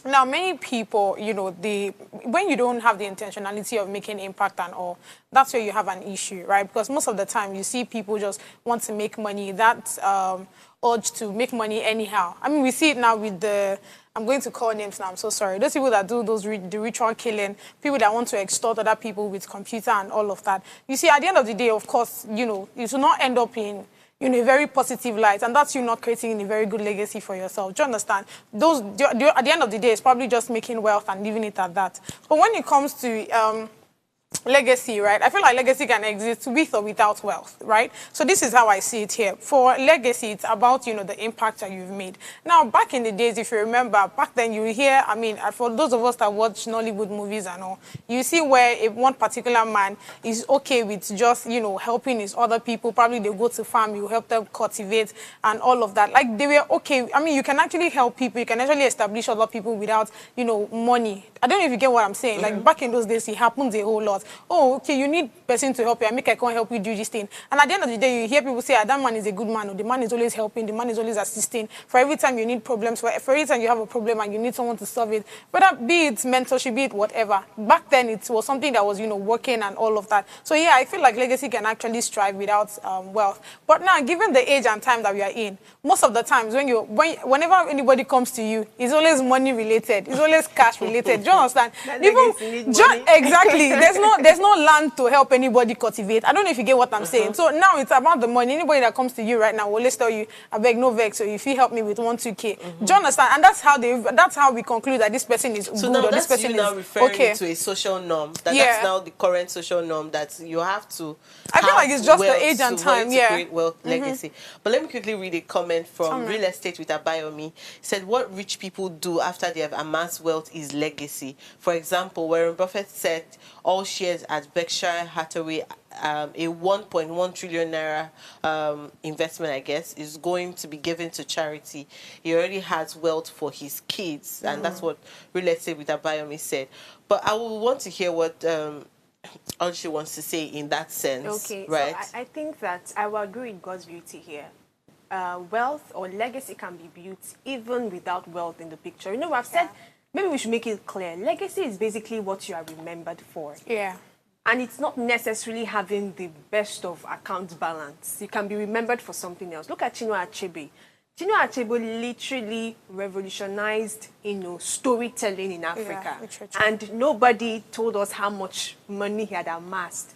Now, many people, when you don't have the intentionality of making impact and all, that's where you have an issue, right? Because most of the time you see people just want to make money. That urge to make money anyhow. I mean, we see it now with I'm going to call names now, I'm so sorry. Those people that do the ritual killing, people that want to extort other people with computer and all of that. You see, at the end of the day, of course, it will not end up in a very positive light, and that's you not creating a very good legacy for yourself. Do you understand? At the end of the day, it's probably just making wealth and leaving it at that. But when it comes to legacy, right? I feel like legacy can exist with or without wealth, right? So this is how I see it here. For legacy, it's about, the impact that you've made. Now, back in the days, if you remember, back then you hear, for those of us that watch Nollywood movies and all, you see where one particular man is okay with just, helping his other people. Probably they go to farm, you help them cultivate and all of that. Like, they were okay. I mean, you can actually help people. You can actually establish other people without, money. I don't know if you get what I'm saying. Like, back in those days, it happens a whole lot. Oh, okay, you need person to help you. I can't help you do this thing. And at the end of the day, you hear people say, that man is a good man, or the man is always helping, the man is always assisting. For every time you need problems, for every time you have a problem and you need someone to solve it, whether be it mentorship, be it whatever. Back then, it was something that was, working and all of that. So yeah, I feel like legacy can actually strive without wealth. But now, given the age and time that we are in, most of the times whenever anybody comes to you, it's always money related. It's always cash related. Do you understand? Exactly. There's no land to help anybody cultivate. I don't know if you get what I'm saying. So now it's about the money. Anybody that comes to you right now will always tell you, I beg no vex, so if you help me with 1-2K. Do you understand? And that's how we conclude that this person is good now or this person now is referring okay. to a social norm. That's now the current social norm that you have to. I feel like it's just the age and time, to create wealth legacy. But let me quickly read a comment from Real Estate with Abayomi. He said, what rich people do after they have amassed wealth is legacy. For example, Warren Buffett said all shares at Berkshire Hathaway, a 1.1 trillion naira investment, I guess, is going to be given to charity. He already has wealth for his kids, and that's what Real Estate with Abayomi said. But I would want to hear what Olshi wants to say in that sense. Okay, right? So I think that I will agree with God's beauty here. Wealth or legacy can be built even without wealth in the picture. I've said, maybe we should make it clear. Legacy is basically what you are remembered for. Yeah. And it's not necessarily having the best of account balance. You can be remembered for something else. Look at Chinua Achebe. Chinua Achebe literally revolutionized, storytelling in Africa. And nobody told us how much money he had amassed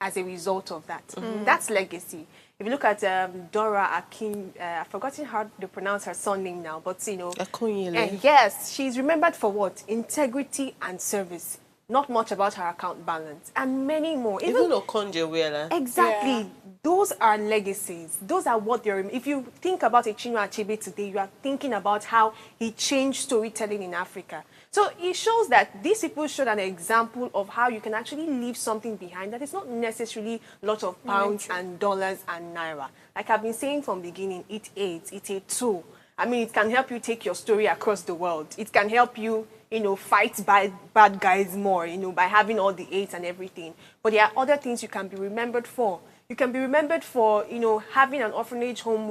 as a result of that. That's legacy. If you look at Dora Akin, I've forgotten how to pronounce her surname now, but Akunyele. yes, she's remembered for what? Integrity and service. not much about her account balance, and many more. Even Okonjo-Iweala. Exactly. Yeah. Those are legacies. Those are what they're... If you think about a Chinua Achebe today, you are thinking about how he changed storytelling in Africa. So it shows that these people showed an example of how you can actually leave something behind that is not necessarily lots of pounds and dollars and naira. Like I've been saying from the beginning, it aids, it's a tool. I mean, it can help you take your story across the world. It can help you, fight bad guys more, by having all the aids and everything. But there are other things you can be remembered for. You can be remembered for, having an orphanage home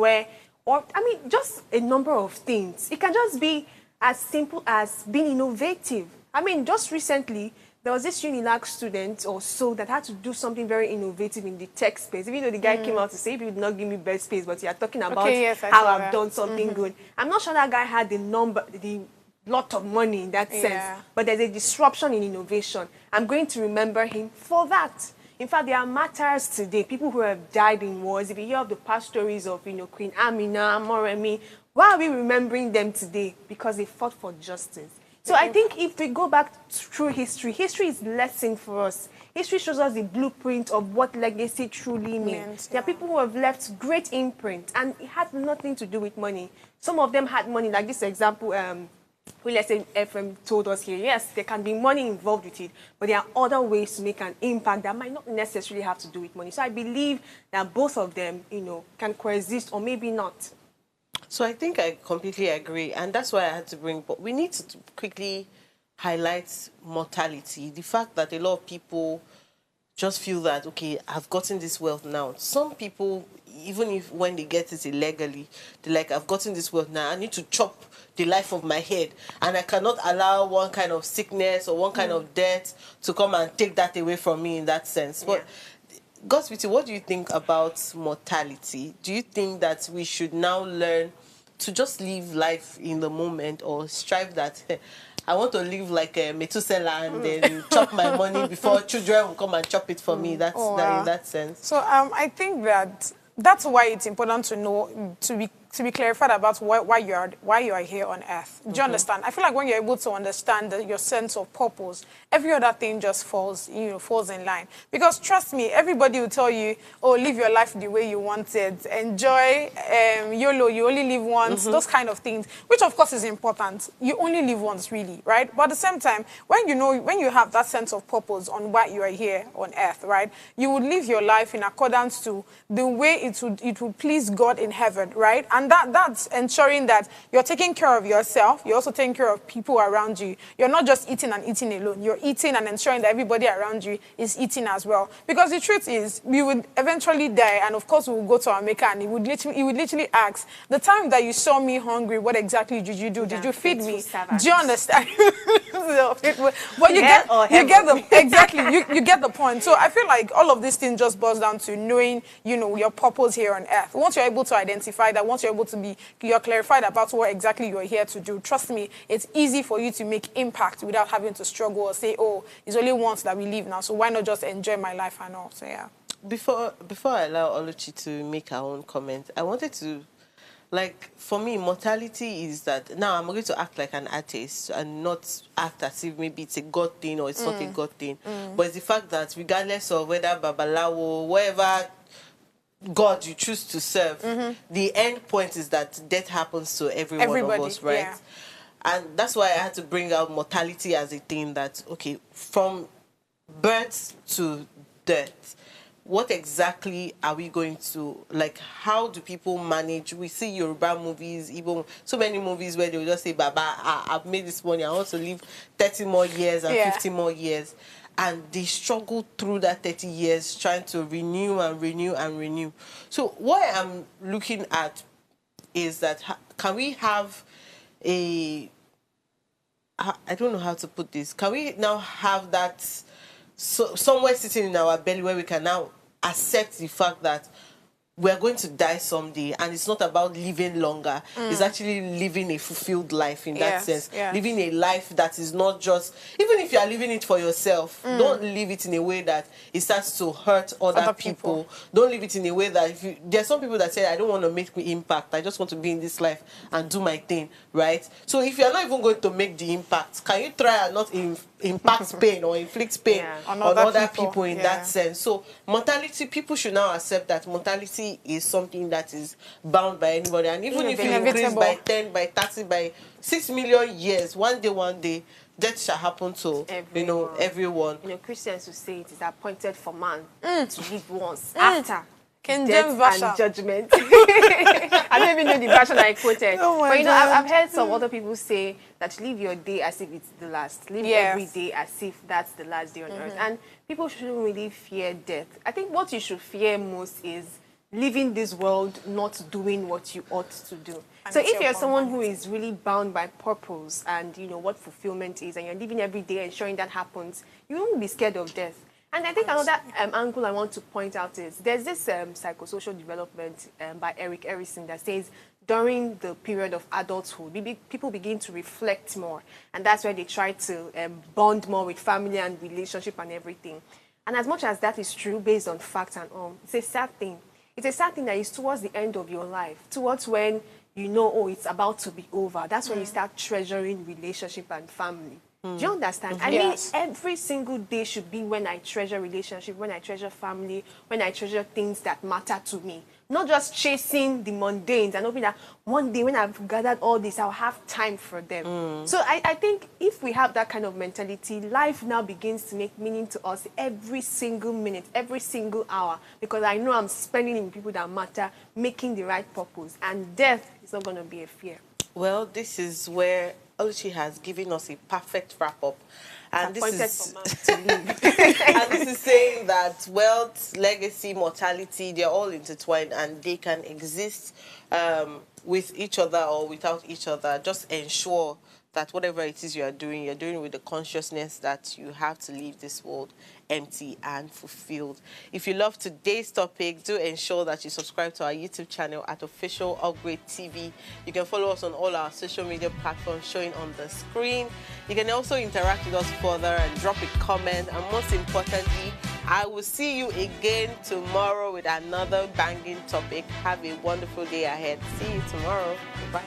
just a number of things. It can just be as simple as being innovative. I mean, just recently, there was this Unilag student or so that had to do something very innovative in the tech space. Even though the guy came out to say he would not give me best space, but you are talking about how I've done something good. I'm not sure that guy had the lot of money in that sense, but there's a disruption in innovation. I'm going to remember him for that. In fact, there are martyrs today, people who have died in wars. If you hear of the past stories of, Queen Amina, Moremi, why are we remembering them today? Because they fought for justice. So I think if we go back through history, history is lesson for us. History shows us the blueprint of what legacy truly means. There are people who have left great imprint, and it had nothing to do with money. Some of them had money, like this example, who let's say FM told us here. Yes, there can be money involved with it, but there are other ways to make an impact that might not necessarily have to do with money. So I believe that both of them, can coexist or maybe not. So I think I completely agree, and that's why I had to bring. But we need to quickly highlight mortality. The fact that a lot of people just feel that, okay, I've gotten this wealth now. Some people, even if when they get it illegally, they're like, I've gotten this wealth now. I need to chop the life of my head, and I cannot allow one kind of sickness or one kind of death to come and take that away from me in that sense. But Godspeedy, what do you think about mortality? Do you think that we should now learn to just live life in the moment, or strive that I want to live like a Methuselah and then chop my money before children will come and chop it for me? That's in that sense. So I think that's why it's important to know, to be clarified about why you are here on earth. Do you understand? I feel like when you're able to understand your sense of purpose, every other thing just falls in line. Because trust me, everybody will tell you, oh, live your life the way you want it, enjoy, YOLO, you only live once, those kind of things, which of course is important. You only live once, really, right? But at the same time, when you have that sense of purpose on why you are here on earth, right, you would live your life in accordance to the way it would please God in heaven, right? And that's ensuring that you're taking care of yourself. You're also taking care of people around you. You're not just eating and eating alone. You're eating and ensuring that everybody around you is eating as well. Because the truth is, we would eventually die, and of course we will go to our maker, and he would literally ask, the time that you saw me hungry, what exactly did you do? Did you feed me? Do you understand? But you get the point. So I feel like all of these things just boils down to knowing, your purpose here on earth. Once you're able to identify that, once you're clarified about what exactly you're here to do, trust me, it's easy for you to make impact without having to struggle or say, oh, it's only once that we live now, so why not just enjoy my life and all. So yeah. Before I allow Oluchi to make her own comment, I wanted to, for me, mortality is that now I'm going to act like an artist and not act as if maybe it's a God thing or it's not a God thing. But it's the fact that regardless of whether Babalawo, whatever God you choose to serve, the end point is that death happens to everybody, one of us, right? Yeah. And that's why I had to bring out mortality as a thing that, okay, from birth to death, what exactly are we going to, how do people manage? We see Yoruba movies, even so many movies where they will just say, Baba, I've made this money, I want to live 30 more years and 50 more years. And they struggle through that 30 years trying to renew and renew and renew. So what I'm looking at is that can we have I don't know how to put this. Can we now have that somewhere sitting in our belly where we can now accept the fact that we're going to die someday, and it's not about living longer. It's actually living a fulfilled life in that Yes, sense. yes. Living a life that is not just, even if you are living it for yourself, don't live it in a way that it starts to hurt other people. Don't live it in a way that there's some people that say, I don't want to make me impact. I just want to be in this life and do my thing, right? So if you're not even going to make the impact, can you try and not impact pain or inflict pain on other people in that sense? So mortality, people should now accept that mortality is something that is bound by anybody, and even if you increase by 10, by 30, by 6 million years, one day death shall happen to everyone. Christians will say it is appointed for man to live once after King death James version. and judgment. I don't even know the version I quoted. Oh my but God. I've heard some other people say that live your day as if it's the last. Live every day as if that's the last day on earth. And people shouldn't really fear death. I think what you should fear most is living this world not doing what you ought to do. So if you're someone who is really bound by purpose and you know what fulfillment is, and you're living every day ensuring that happens, you won't be scared of death. And I think another angle I want to point out is there's this psychosocial development by Eric Erikson that says during the period of adulthood, people begin to reflect more. And that's where they try to bond more with family and relationship and everything. And as much as that is true based on facts and all, it's a sad thing. It's a sad thing that is towards the end of your life, towards when you know, oh, it's about to be over. That's when you start treasuring relationship and family. Do you understand? I mean, every single day should be when I treasure relationship, when I treasure family, when I treasure things that matter to me. Not just chasing the mundanes and hoping that one day when I've gathered all this, I'll have time for them. So I think if we have that kind of mentality, life now begins to make meaning to us every single minute, every single hour, because I know I'm spending it with people that matter, making the right purpose, and death is not going to be a fear. Well, this is where Oluchi has given us a perfect wrap-up. And this is saying that wealth, legacy, mortality, they're all intertwined and they can exist with each other or without each other. Just ensure that whatever it is you're doing with the consciousness that you have to leave this world empty and fulfilled. If you love today's topic, do ensure that you subscribe to our YouTube channel at Official Upgrade TV. You can follow us on all our social media platforms showing on the screen. You can also interact with us further and drop a comment. And most importantly, I will see you again tomorrow with another banging topic. Have a wonderful day ahead. See you tomorrow. Bye.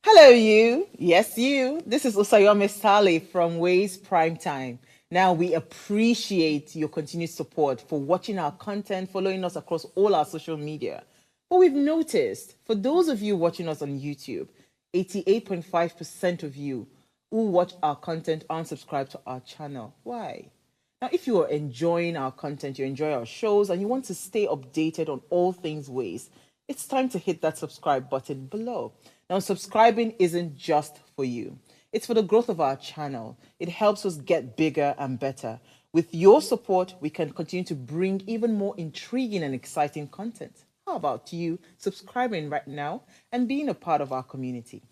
Hello, you. Yes, you. This is Usayome Sale from Ways Prime Time. Now, we appreciate your continued support for watching our content, following us across all our social media. But we've noticed, for those of you watching us on YouTube, 88.5% of you who watch our content aren't subscribed to our channel. Why? Now, if you are enjoying our content, you enjoy our shows, and you want to stay updated on all things Ways, it's time to hit that subscribe button below. Now, subscribing isn't just for you. It's for the growth of our channel. It helps us get bigger and better. With your support, we can continue to bring even more intriguing and exciting content. How about you subscribing right now and being a part of our community?